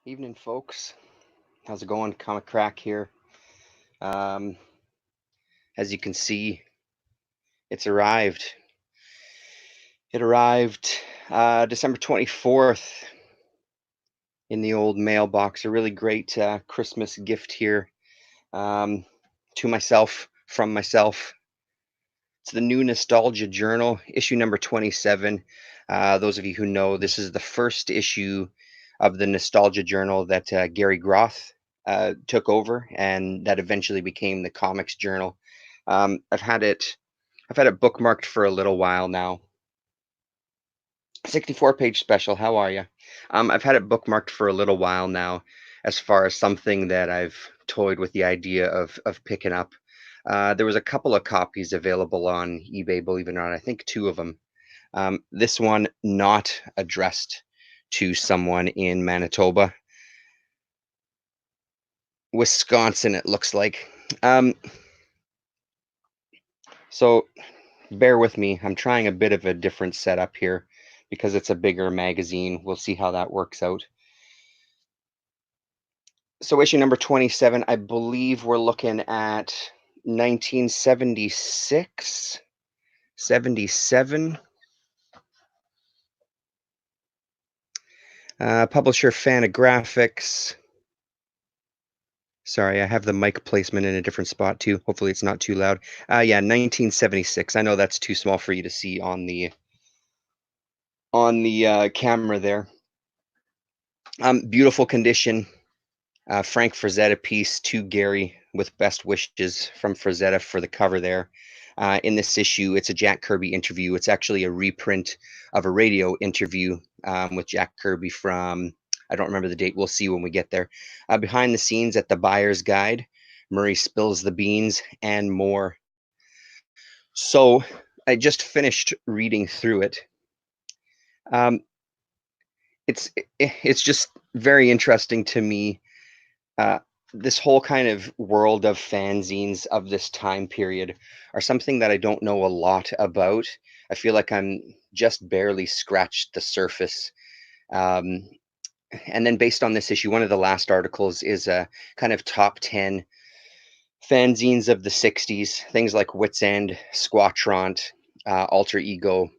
Evening, folks. How's it going? Comic Crack here. Um, as you can see, it's arrived. It arrived December 24th in the old mailbox. A really great Christmas gift here um, to myself, from myself. It's the new Nostalgia Journal, issue number 27. Those of you who know, this is the first issue of the Nostalgia Journal that Gary Groth took over, and that eventually became the Comics Journal. I've had it bookmarked for a little while now. 64-page special. How are you? I've had it bookmarked for a little while now, as far as something that I've toyed with the idea of picking up. There was a couple of copies available on eBay, believe it or not. I think two of them. This one not addressed to someone in Manitoba, Wisconsin. It looks like. Um, so bear with me. I'm trying a bit of a different setup here because it's a bigger magazine. We'll see how that works out. So issue number 27, I believe we're looking at 1976, 77. Publisher Fantagraphics. Sorry, I have the mic placement in a different spot too. Hopefully it's not too loud. Yeah, 1976. I know that's too small for you to see on the camera there. Beautiful condition. Frank Frazetta piece to Gary with best wishes from Frazetta for the cover there. In this issue, it's a Jack Kirby interview. It's actually a reprint of a radio interview with Jack Kirby from, I don't remember the date. We'll see when we get there. Behind the scenes at the Buyer's Guide, Murray spills the beans and more. So I just finished reading through it. Um, it's just very interesting to me. Uh, this whole kind of world of fanzines of this time period are something that I don't know a lot about. I feel like I'm just barely scratched the surface. Um, and then based on this issue, one of the last articles is a kind of top 10 fanzines of the 60s, things like Wits End, Squatront, Alter Ego,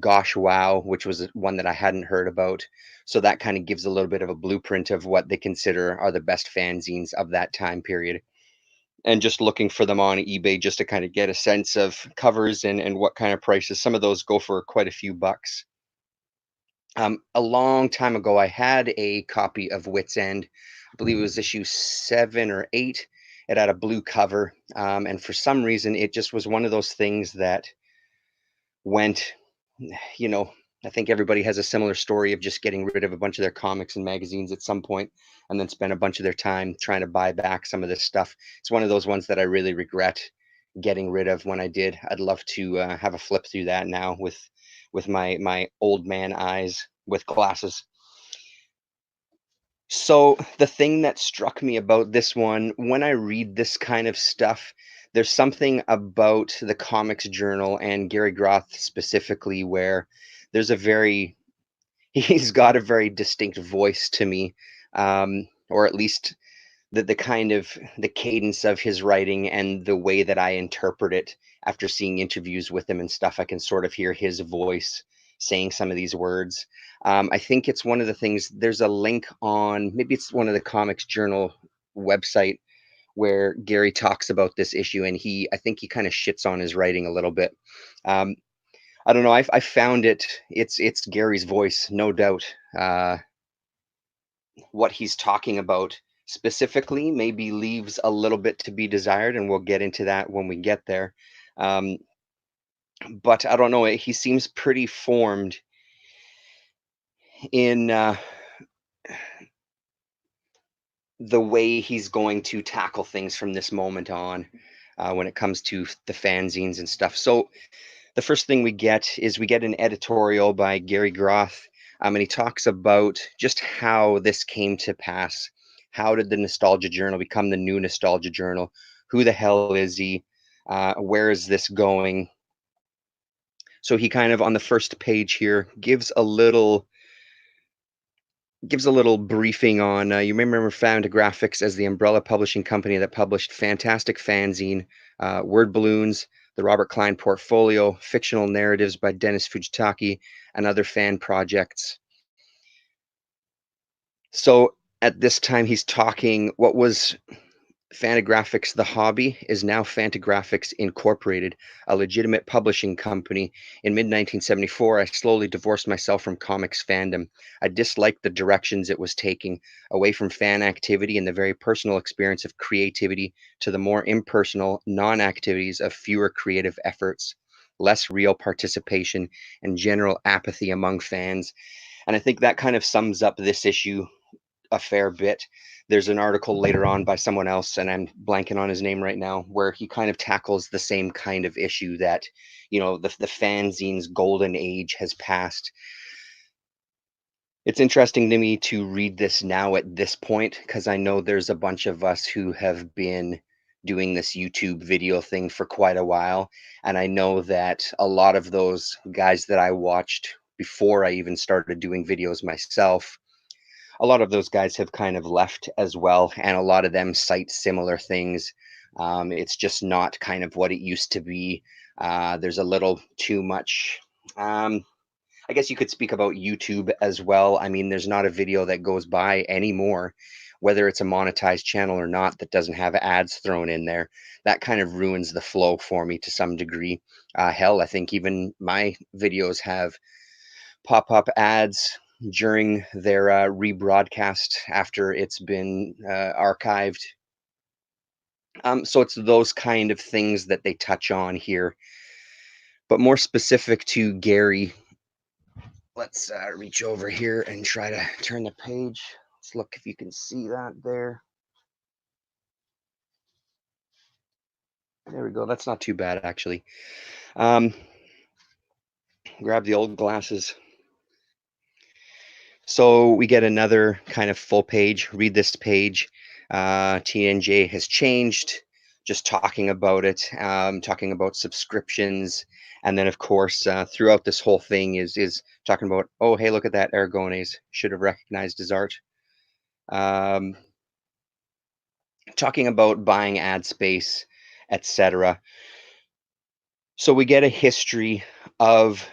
Gosh Wow, which was one that I hadn't heard about. So that kind of gives a little bit of a blueprint of what they consider are the best fanzines of that time period. And just looking for them on eBay just to kind of get a sense of covers and what kind of prices. Some of those go for quite a few bucks. A long time ago, I had a copy of Wits End. I believe it was issue 7 or 8. It had a blue cover. And for some reason, it just was one of those things that went, you know, I think everybody has a similar story of just getting rid of a bunch of their comics and magazines at some point and then spend a bunch of their time trying to buy back some of this stuff. It's one of those ones that I really regret getting rid of when I did. I'd love to have a flip through that now with my old man eyes with glasses. So the thing that struck me about this one, when I read this kind of stuff, there's something about the Comics Journal and Gary Groth specifically where there's a very he's got a very distinct voice to me, or at least the kind of the cadence of his writing and the way that I interpret it after seeing interviews with him and stuff, I can sort of hear his voice saying some of these words. I think it's one of the things. There's a link on, maybe it's one of the Comics Journal website where Gary talks about this issue, and I think he kind of shits on his writing a little bit. Um, I don't know. I found it. It's Gary's voice, no doubt. What he's talking about specifically maybe leaves a little bit to be desired, and we'll get into that when we get there. Um, but I don't know. He seems pretty formed in the way he's going to tackle things from this moment on when it comes to the fanzines and stuff. So the first thing we get an editorial by Gary Groth, and he talks about just how this came to pass. How did the Nostalgia Journal become the new Nostalgia Journal? Who the hell is he? Where is this going? So he kind of on the first page here gives a little gives a little briefing on, you may remember Fantagraphics as the umbrella publishing company that published Fantastic Fanzine, Word Balloons, the Robert Klein Portfolio, fictional narratives by Dennis Fujitaki, and other fan projects. So at this time, he's talking what was Fantagraphics the hobby is now Fantagraphics Incorporated, a legitimate publishing company. In mid 1974, I slowly divorced myself from comics fandom. I disliked the directions it was taking, away from fan activity and the very personal experience of creativity to the more impersonal non activities of fewer creative efforts, less real participation, and general apathy among fans. And I think that kind of sums up this issue a fair bit. There's an article later on by someone else, and I'm blanking on his name right now, where he kind of tackles the same kind of issue that, the fanzine's golden age has passed. It's interesting to me to read this now at this point because I know there's a bunch of us who have been doing this YouTube video thing for quite a while. And I know that a lot of those guys that I watched before I even started doing videos myself, a lot of those guys have kind of left as well, and a lot of them cite similar things. It's just not kind of what it used to be. There's a little too much. Um, I guess you could speak about YouTube as well. I mean, there's not a video that goes by anymore, whether it's a monetized channel or not, that doesn't have ads thrown in there. That kind of ruins the flow for me to some degree. Hell, I think even my videos have pop-up ads during their rebroadcast after it's been archived. So it's those kind of things that they touch on here. But more specific to Gary, let's reach over here and try to turn the page. Let's look if you can see that there. There we go. That's not too bad, actually. Um, grab the old glasses. So we get another kind of full page. Read this page. TNJ has changed. Just talking about it, talking about subscriptions, and then of course throughout this whole thing is talking about, oh hey, look at that, Aragones should have recognized his art. Um, talking about buying ad space, etc. So we get a history of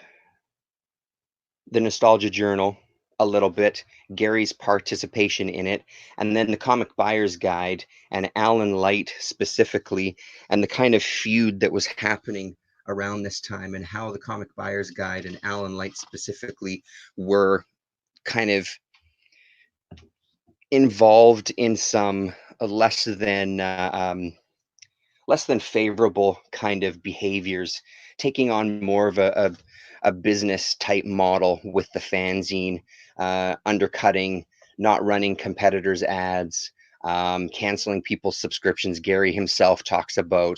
the Nostalgia Journal a little bit, Gary's participation in it, and then the Comic Buyer's Guide and Alan Light specifically, and the kind of feud that was happening around this time, and how the Comic Buyer's Guide and Alan Light specifically were kind of involved in some less than favorable kind of behaviors, taking on more of a business type model with the fanzine, undercutting, not running competitors' ads, canceling people's subscriptions. Gary himself talks about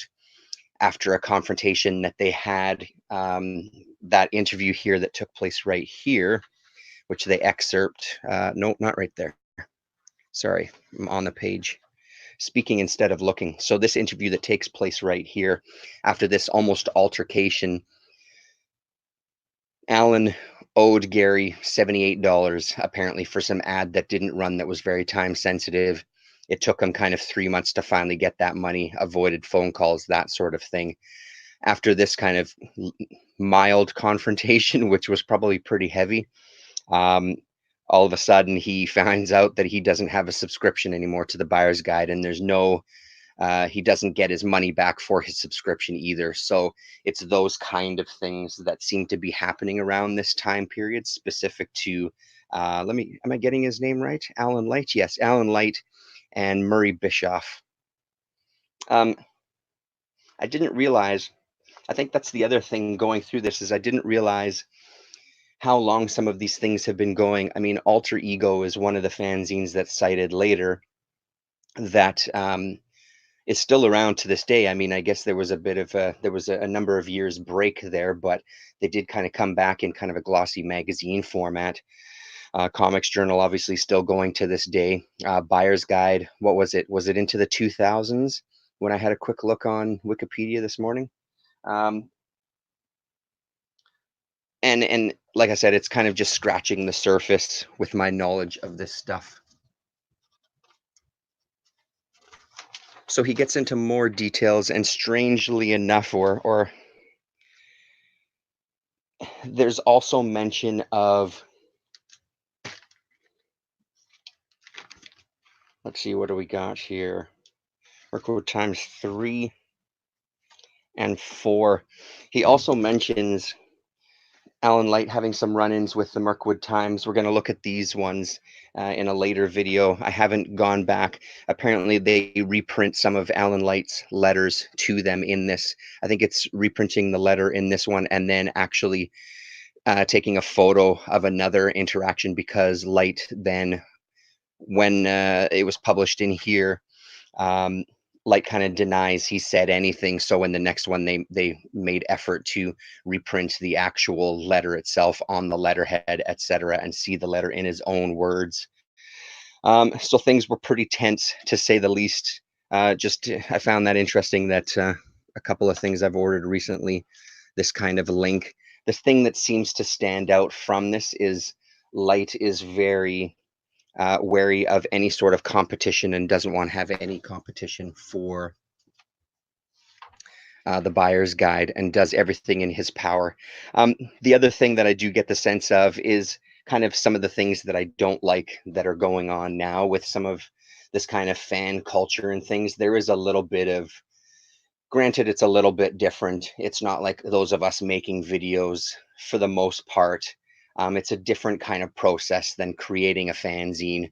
after a confrontation that they had, that interview here that took place right here, which they excerpt. No, not right there. Sorry, I'm on the page speaking instead of looking. So this interview that takes place right here, after this almost altercation, Alan owed Gary $78 apparently for some ad that didn't run, that was very time sensitive. It took him kind of 3 months to finally get that money, avoided phone calls, that sort of thing. After this kind of mild confrontation, which was probably pretty heavy, um, all of a sudden he finds out that he doesn't have a subscription anymore to the Buyer's Guide, and there's no he doesn't get his money back for his subscription either. So it's those kind of things that seem to be happening around this time period, specific to, am I getting his name right? Alan Light? Yes, Alan Light and Murray Bischoff. Um, I didn't realize, I think that's the other thing going through this, is I didn't realize how long some of these things have been going. I mean, Alter Ego is one of the fanzines that's cited later that is still around to this day. I mean, I guess there was a number of years break there, but they did kind of come back in kind of a glossy magazine format. Comics Journal obviously still going to this day. Buyer's Guide, what was it? Was it into the 2000s when I had a quick look on Wikipedia this morning? Um, And like I said, it's kind of just scratching the surface with my knowledge of this stuff. So he gets into more details, and strangely enough, or there's also mention of, let's see, what do we got here? Mirkwood times 3 and 4. He also mentions Alan Light having some run-ins with the Mirkwood Times. We're going to look at these ones in a later video. I haven't gone back. Apparently, they reprint some of Alan Light's letters to them in this. I think it's reprinting the letter in this one and then actually taking a photo of another interaction, because Light then, when it was published in here, um, Light kind of denies he said anything. So in the next one, they made effort to reprint the actual letter itself on the letterhead, etc., and see the letter in his own words. So things were pretty tense, to say the least. I found that interesting that a couple of things I've ordered recently, this kind of link. The thing that seems to stand out from this is Light is very wary of any sort of competition and doesn't want to have any competition for the buyer's guide, and does everything in his power. The other thing that I do get the sense of is kind of some of the things that I don't like that are going on now with some of this kind of fan culture and things. There is a little bit of, granted, it's a little bit different. It's not like those of us making videos for the most part. It's a different kind of process than creating a fanzine,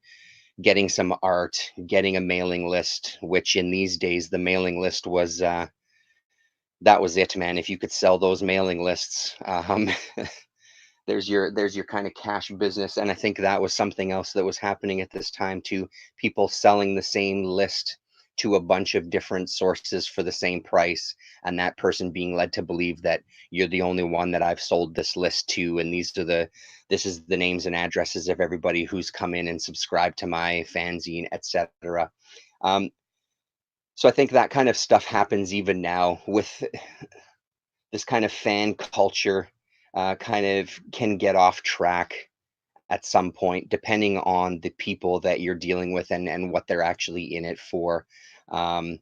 getting some art, getting a mailing list, which in these days, the mailing list was that was it, man. If you could sell those mailing lists, there's your kind of cash business. And I think that was something else that was happening at this time too. People selling the same list to a bunch of different sources for the same price, and that person being led to believe that you're the only one that I've sold this list to, and this is the names and addresses of everybody who's come in and subscribed to my fanzine, etc. Um, so I think that kind of stuff happens even now with this kind of fan culture. Kind of can get off track at some point, depending on the people that you're dealing with and what they're actually in it for. Um,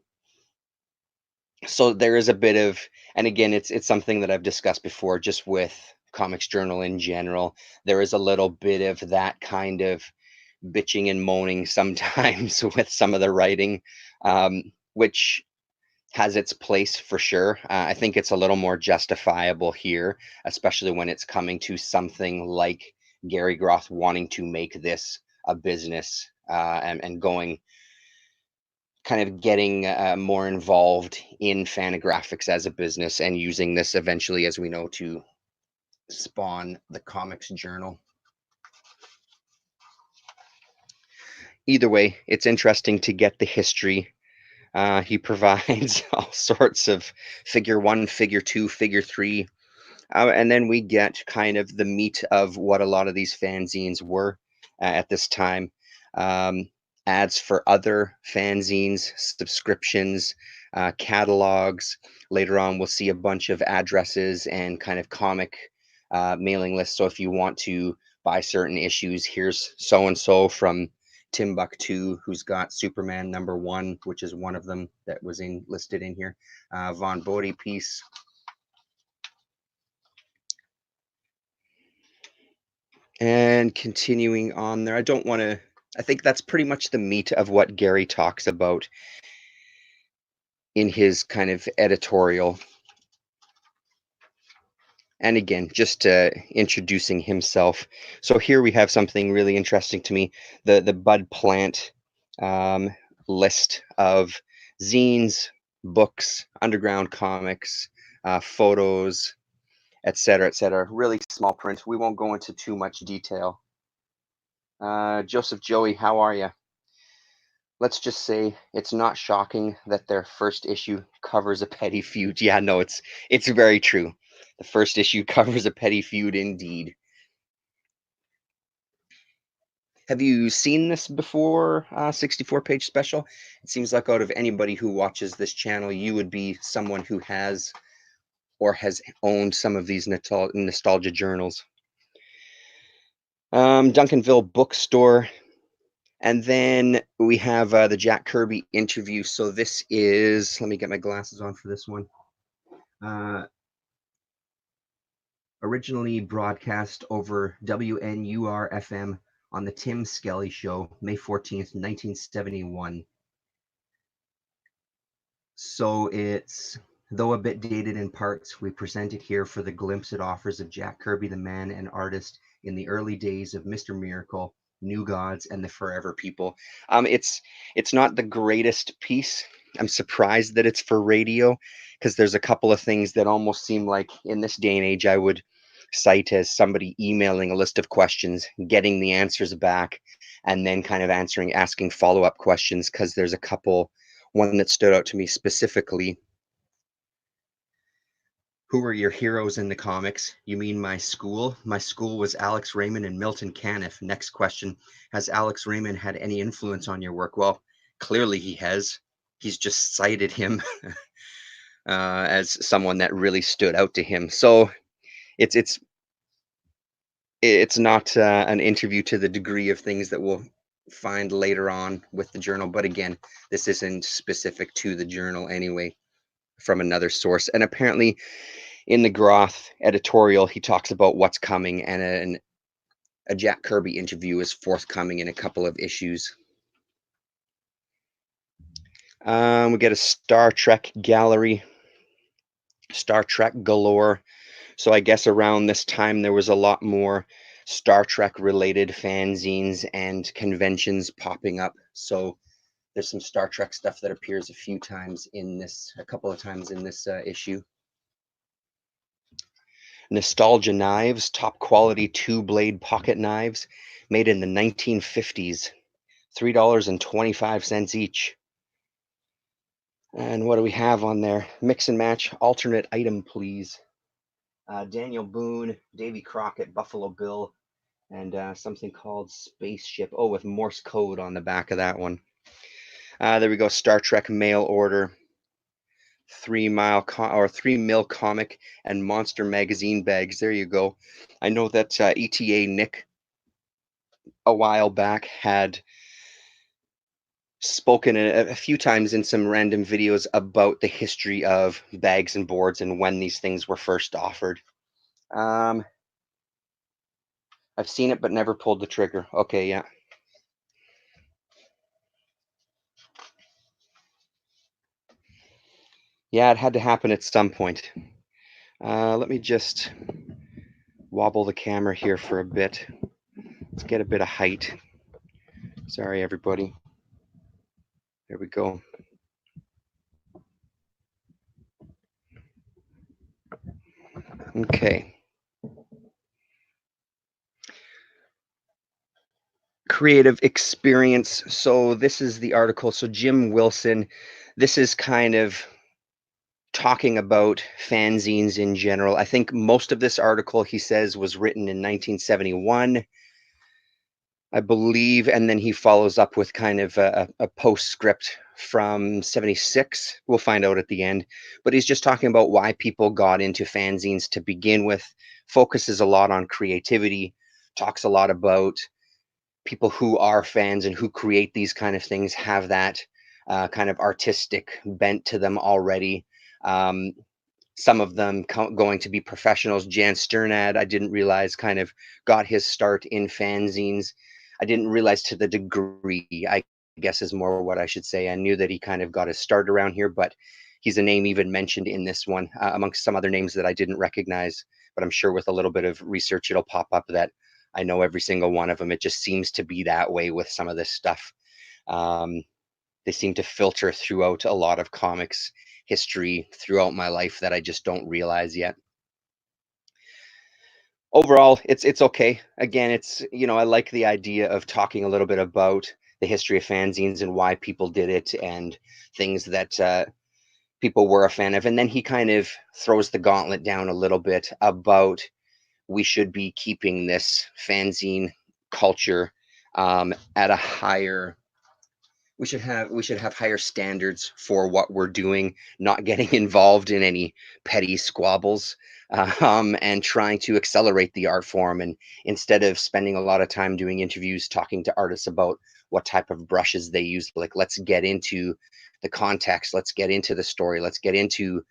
so there is a bit of, and again, it's something that I've discussed before, just with Comics Journal in general. There is a little bit of that kind of bitching and moaning sometimes with some of the writing, which has its place for sure. I think it's a little more justifiable here, especially when it's coming to something like Gary Groth wanting to make this a business, and going, kind of getting more involved in Fantagraphics as a business, and using this eventually, as we know, to spawn the Comics Journal. Either way, it's interesting to get the history. He provides all sorts of figure 1, figure 2, figure 3. And then we get kind of the meat of what a lot of these fanzines were at this time. Um, Ads for other fanzines, subscriptions, catalogs. Later on, we'll see a bunch of addresses and kind of comic mailing lists. So if you want to buy certain issues, here's so and so from Timbuktu, who's got Superman #1, which is one of them that was listed in here. Von Bodie piece. And continuing on there, I think that's pretty much the meat of what Gary talks about in his kind of editorial. And again, just introducing himself. So here we have something really interesting to me, the Bud Plant list of zines, books, underground comics, photos, etc., etc. Really small print. We won't go into too much detail. Joseph Joey, how are you? Let's just say it's not shocking that their first issue covers a petty feud. Yeah, no, it's very true. The first issue covers a petty feud indeed. Have you seen this before, 64-page special? It seems like out of anybody who watches this channel, you would be someone who has or has owned some of these nostalgia journals. Duncanville Bookstore. And then we have the Jack Kirby interview. So this is, let me get my glasses on for this one. Originally broadcast over WNUR FM on the Tim Skelly Show, May 14th, 1971. So it's, though a bit dated in parts, we present it here for the glimpse it offers of Jack Kirby, the man and artist in the early days of Mr. Miracle, New Gods, and the Forever People. It's not the greatest piece. I'm surprised that it's for radio, because there's a couple of things that almost seem like in this day and age I would cite as somebody emailing a list of questions, getting the answers back, and then kind of asking follow-up questions, because there's a couple. One that stood out to me specifically: who were your heroes in the comics? You mean my school? My school was Alex Raymond and Milton Caniff. Next question: has Alex Raymond had any influence on your work? Well, clearly he has. He's just cited him as someone that really stood out to him. So it's it's it's not an interview to the degree of things that we'll find later on with the journal. But again, this isn't specific to the journal anyway, from another source. And apparently in the Groth editorial, he talks about what's coming, and a Jack Kirby interview is forthcoming in a couple of issues. We get a Star Trek gallery, Star Trek galore. So I guess around this time there was a lot more Star Trek related fanzines and conventions popping up. So there's some Star Trek stuff that appears a couple of times in this issue. Nostalgia knives, top quality 2-blade pocket knives made in the 1950s, $3.25 each. And what do we have on there? Mix and match, alternate item, please. Daniel Boone, Davy Crockett, Buffalo Bill, and something called Spaceship. Oh, with Morse code on the back of that one. There we go. Star Trek mail order. 3 mil comic and Monster magazine bags. There you go. I know that ETA Nick a while back had spoken a few times in some random videos about the history of bags and boards and when these things were first offered. I've seen it but never pulled the trigger. Okay, yeah. Yeah, it had to happen at some point. Let me just wobble the camera here for a bit. Let's get a bit of height. Sorry, everybody. There we go. Okay. Creative experience. So this is the article. So Jim Wilson, this is kind of talking about fanzines in general. I think most of this article, he says, was written in 1971, I believe, and then he follows up with kind of a postscript from 76. We'll find out at the end. But he's just talking about why people got into fanzines to begin with, focuses a lot on creativity, talks a lot about people who are fans and who create these kind of things have that kind of artistic bent to them already. Some of them going to be professionals. Jan Sternad, I didn't realize, kind of got his start in fanzines. I didn't realize to the degree, I guess is more what I should say. I knew that he kind of got his start around here, but he's a name even mentioned in this one amongst some other names that I didn't recognize. But I'm sure with a little bit of research, it'll pop up that I know every single one of them. It just seems to be that way with some of this stuff. They seem to filter throughout a lot of comics history throughout my life that I just don't realize yet. Overall, it's okay. Again, it's, I like the idea of talking a little bit about the history of fanzines and why people did it and things that people were a fan of. And then he kind of throws the gauntlet down a little bit about we should be keeping this fanzine culture at a higher we should have higher standards for what we're doing, not getting involved in any petty squabbles, and trying to accelerate the art form. And instead of spending a lot of time doing interviews talking to artists about what type of brushes they use, like let's get into the context, let's get into the story, let's get into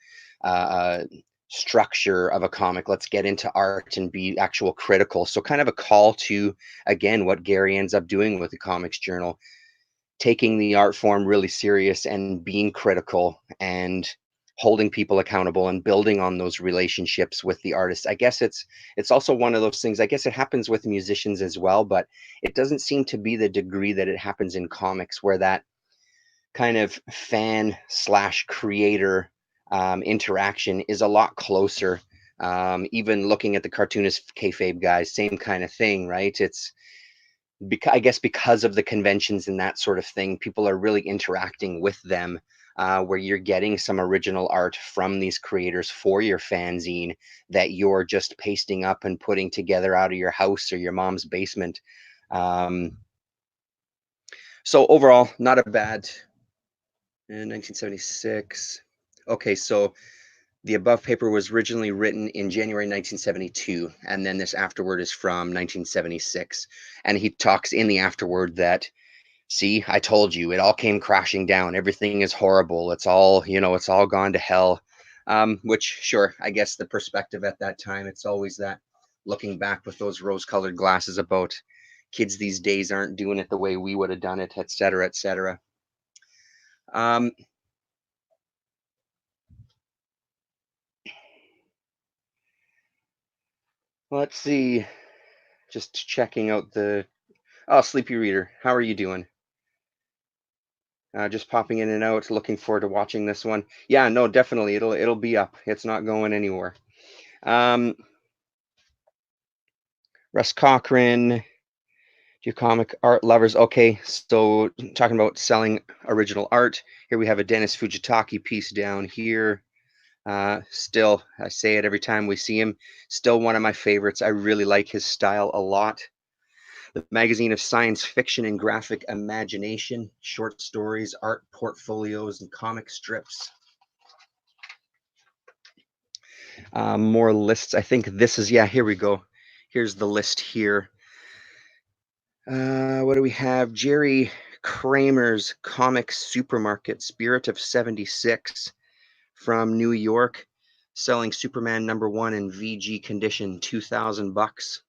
uh, structure of a comic, let's get into art and be actual critical. So kind of a call to, again, what Gary ends up doing with the Comics Journal, taking the art form really serious and being critical and holding people accountable and building on those relationships with the artists. I guess it's also one of those things. I guess it happens with musicians as well, but it doesn't seem to be the degree that it happens in comics, where that kind of fan slash creator interaction is a lot closer. Even looking at the cartoonist kayfabe guys, same kind of thing, right? It's because, I guess, because of the conventions and that sort of thing, people are really interacting with them, where you're getting some original art from these creators for your fanzine that you're just pasting up and putting together out of your house or your mom's basement. Um, so overall, not a bad. In 1976. Okay, so the above paper was originally written in January 1972, and then this afterword is from 1976. And he talks in the afterword that, see, I told you, it all came crashing down. Everything is horrible. It's all, it's all gone to hell. Which, sure, I guess the perspective at that time, it's always that looking back with those rose-colored glasses about kids these days aren't doing it the way we would have done it, et cetera, et cetera. Um, let's see. Just checking out the. Oh, Sleepy Reader, how are you doing? Just popping in and out, looking forward to watching this one. Yeah, no, definitely, it'll be up. It's not going anywhere. Um, Russ Cochran, you comic art lovers. Okay, so talking about selling original art. Here we have a Dennis Fujitaki piece down here. Still, I say it every time we see him. Still one of my favorites. I really like his style a lot. The magazine of science fiction and graphic imagination, short stories, art portfolios, and comic strips. More lists. I think this is, yeah, here we go. Here's the list here. What do we have? Jerry Kramer's Comic Supermarket, Spirit of 76 from New York, selling Superman #1 in VG condition, $2,000.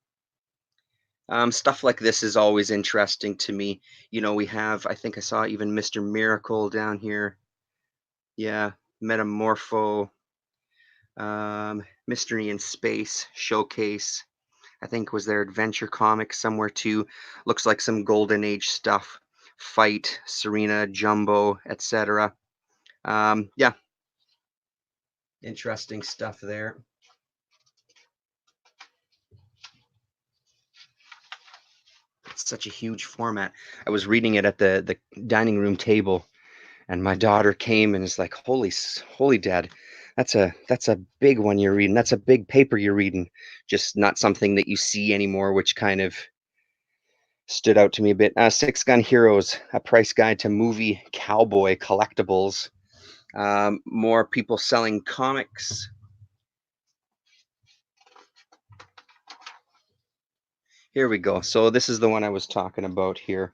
Stuff like this is always interesting to me. We have, I think I saw even Mr. Miracle down here. Yeah, Metamorpho, Mystery in Space, Showcase. I think was their Adventure comic somewhere too. Looks like some Golden Age stuff. Fight, Serena, Jumbo, etc. Yeah, interesting stuff there. It's such a huge format. I was reading it at the dining room table, and my daughter came and is like, "Holy, Dad, that's a big one you're reading. That's a big paper you're reading. Just not something that you see anymore," which kind of stood out to me a bit. Six Gun Heroes, a price guide to movie cowboy collectibles. More people selling comics. Here we go. So this is the one I was talking about here.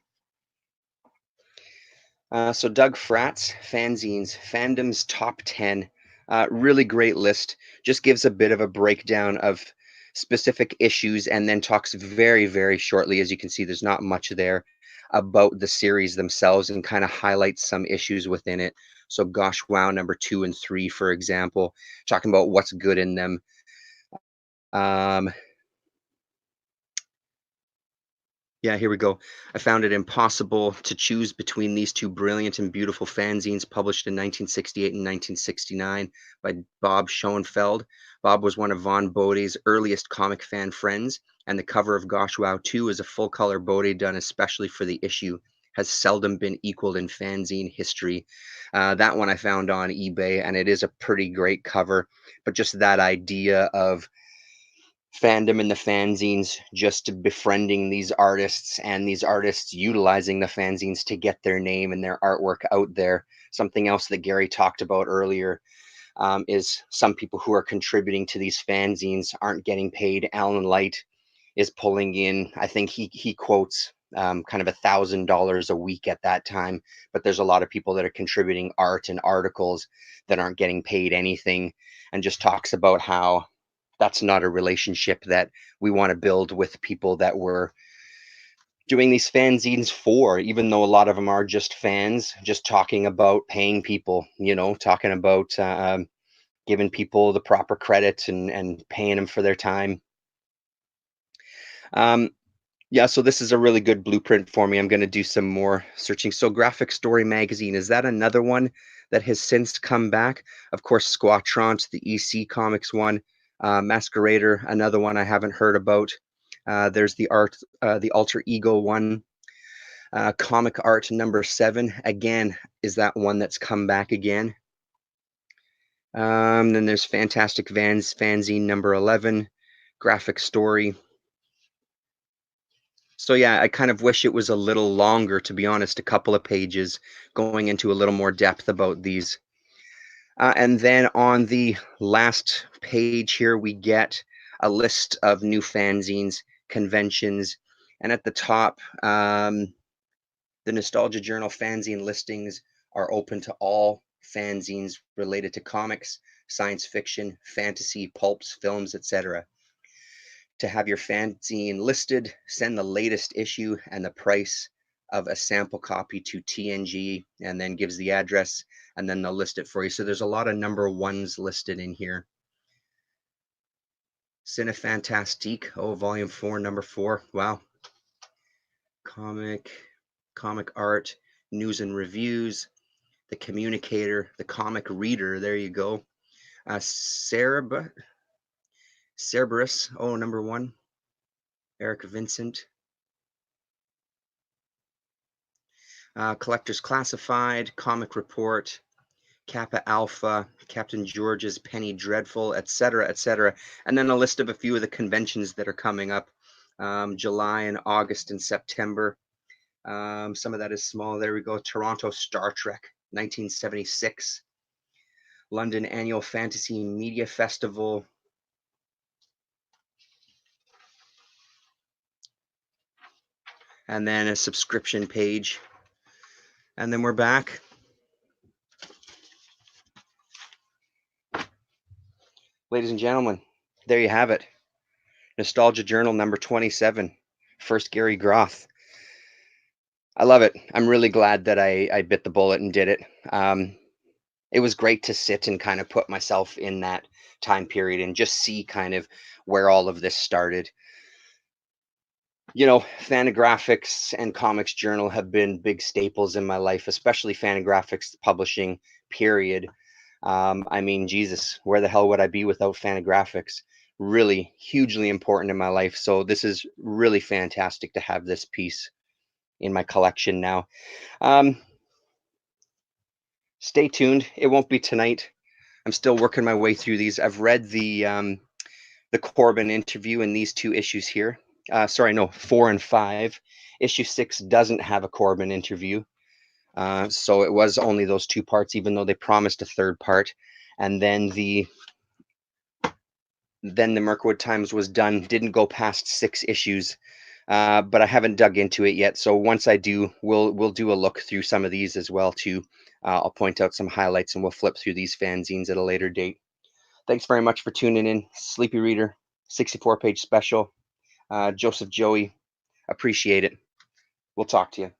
So Doug Fratt's fanzines, fandom's top 10. Really great list. Just gives a bit of a breakdown of specific issues and then talks very, very shortly. As you can see, there's not much there about the series themselves and kind of highlights some issues within it. So Gosh Wow #2 and 3, for example, talking about what's good in them. Um, Yeah, here we go. I found it impossible to choose between these two brilliant and beautiful fanzines published in 1968 and 1969 by Bob Schoenfeld. Bob was one of Von Bode's earliest comic fan friends, and the cover of Gosh Wow 2 is a full color Bode done especially for the issue. Has seldom been equaled in fanzine history. That one I found on eBay, and it is a pretty great cover. But just that idea of fandom in the fanzines, just befriending these artists, and these artists utilizing the fanzines to get their name and their artwork out there. Something else that Gary talked about earlier is some people who are contributing to these fanzines aren't getting paid. Alan Light is pulling in, I think he quotes kind of $1,000 a week at that time, but there's a lot of people that are contributing art and articles that aren't getting paid anything, and just talks about how that's not a relationship that we want to build with people that we're doing these fanzines for, even though a lot of them are just fans, just talking about paying people, talking about giving people the proper credit and paying them for their time. Um, yeah, so this is a really good blueprint for me. I'm going to do some more searching. So Graphic Story Magazine, is that another one that has since come back? Of course, Squatrant, the EC Comics one, Masquerader, another one I haven't heard about. There's the Alter Ego one. Comic Art number 7, again, is that one that's come back again. Then there's Fantastic Fanzine number 11, Graphic Story. So yeah, I kind of wish it was a little longer, to be honest, a couple of pages going into a little more depth about these. And then on the last page here, we get a list of new fanzines, conventions, and at the top, the Nostalgia Journal fanzine listings are open to all fanzines related to comics, science fiction, fantasy, pulps, films, etc. To have your fanzine listed, send the latest issue and the price of a sample copy to TNG, and then gives the address, and then they'll list it for you. So there's a lot of number ones listed in here. Cinefantastique, volume 4, number 4. Wow. Comic art, news and reviews, the Communicator, the Comic Reader. There you go. Cerberus, number 1. Eric Vincent. Collectors Classified, Comic Report, Kappa Alpha, Captain George's Penny Dreadful, etc., etc. And then a list of a few of the conventions that are coming up, July and August and September. Some of that is small. There we go. Toronto Star Trek, 1976. London Annual Fantasy Media Festival. And then a subscription page. And then we're back. Ladies and gentlemen, there you have it. Nostalgia Journal number 27. First Gary Groth. I love it. I'm really glad that I bit the bullet and did it. It was great to sit and kind of put myself in that time period and just see kind of where all of this started. Fantagraphics and Comics Journal have been big staples in my life, especially Fantagraphics publishing, period. I mean, Jesus, where the hell would I be without Fantagraphics? Really hugely important in my life. So this is really fantastic to have this piece in my collection now. Stay tuned. It won't be tonight. I'm still working my way through these. I've read the Corbin interview in these 2 issues here. Sorry, no, 4 and 5. Issue 6 doesn't have a Corbin interview. So it was only those 2 parts, even though they promised a 3rd part. And then the Mirkwood Times was done, didn't go past 6 issues. But I haven't dug into it yet. So once I do, we'll do a look through some of these as well too. I'll point out some highlights and we'll flip through these fanzines at a later date. Thanks very much for tuning in. Sleepy Reader, 64-page special. Joseph Joey, appreciate it. We'll talk to you.